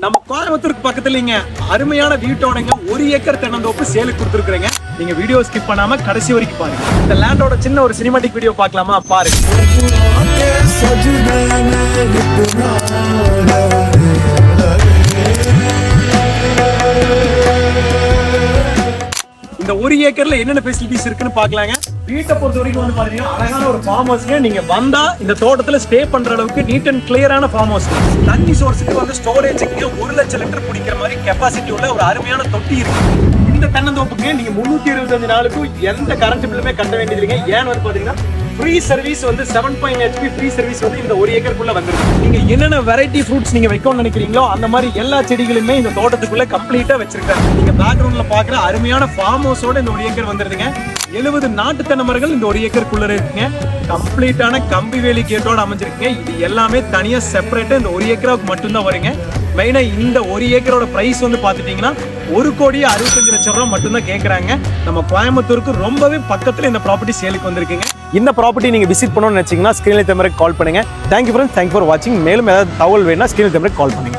நம்ம கோயம்புத்தூருக்கு பக்கத்துல இங்க அருமையான வீட்டோடங்க 1 ஏக்கர் தென்னந்தோப்பு சேலுக்கு கொடுத்துருக்கீங்க. நீங்க வீடியோ ஸ்கிப் பண்ணாம கடைசி வரைக்கும் பாருங்க. இந்த லேண்டோட சின்ன ஒரு சினிமாட்டிக் வீடியோ பார்க்கலாமா? பாருங்க. இந்த 1 ஏக்கர்ல என்னென்ன ஃபெசிலிட்டிஸ் இருக்குன்னு பார்க்கலாங்க. வீட்டை பொறுத்த வரைக்கும் வந்து பாத்தீங்கன்னா அழகான ஒரு ஃபார்ம் ஹவுஸ்ங்க. நீங்க வந்தா இந்த தோட்டத்துல ஸ்டே பண்ற அளவுக்கு நீட் அண்ட் கிளியரான ஃபார்ம் ஹவுஸ். தண்ணி சோர்ஸுக்கு வந்து ஸ்டோரேஜுக்கு 1 லட்சம் லிட்டர் குடிக்கிற மாதிரி கெப்பாசிட்டி உள்ள ஒரு அருமையான தொட்டி இருக்கு. இந்த தென்னந்தோப்புக்கு நீங்க 325 நாளுக்கும் எந்த கரண்ட் பில்லுமே கட்ட வேண்டியது இல்லைங்க. ஏன்னு வந்து பாத்தீங்கன்னா ஃப்ரீ சர்வீஸ் வந்து 7.5 HP ஃப்ரீ சர்வீஸ் வந்து இந்த 1 ஏக்கருக்குள்ள வந்துருக்கு. நீங்க என்னென்ன வெரைட்டி ஃப்ரூட்ஸ் நீங்க வைக்கணும்னு நினைக்கிறீங்களோ அந்த மாதிரி எல்லா செடிகளுமே இந்த தோட்டத்துக்குள்ள கம்ப்ளீட்டா வச்சிருக்காங்க. நீங்க பேக்ரவுண்ட்ல பாக்குற அருமையான ஃபார்ம் ஹவுஸோட இந்த 1 ஏக்கர் வந்துருதுங்க. 70 நாட்டு தென்னை மரங்கள் இந்த 1 ஏக்கருக்குள்ள இருக்குங்க. கம்ப்ளீட்டான கம்பி வேலி கேட்டோட அமைஞ்சிருக்குங்க. இது எல்லாமே தனியா செப்பரேட்டா இந்த 1 ஏக்கராவுக்கு மட்டும்தான் வருங்க. மெயினா இந்த 1 ஏக்கரோட பிரைஸ் வந்து பாத்துட்டீங்கன்னா 1,65,00,000 ரூபாய் மட்டும்தான் கேட்கறாங்க. நம்ம கோயம்புத்தூருக்கு ரொம்பவே பக்கத்துல இந்த ப்ராப்பர்ட்டி சேலுக்கு வந்திருக்குங்க. இந்த ப்ராப்பர்ட்டி நீங்க விசிட் பண்ணணும்னு நினைச்சீங்கன்னா ஸ்கிரீன்ல தெம்பருக்கு கால் பண்ணுங்க. தேங்க்யூ ஃப்ரெண்ட்ஸ், தேங்க்யூ ஃபார் வாட்சிங். மேலும் ஏதாவது தகவல் வேணும்னா ஸ்கிரீன்ல தெம்பருக்கு கால் பண்ணுங்க.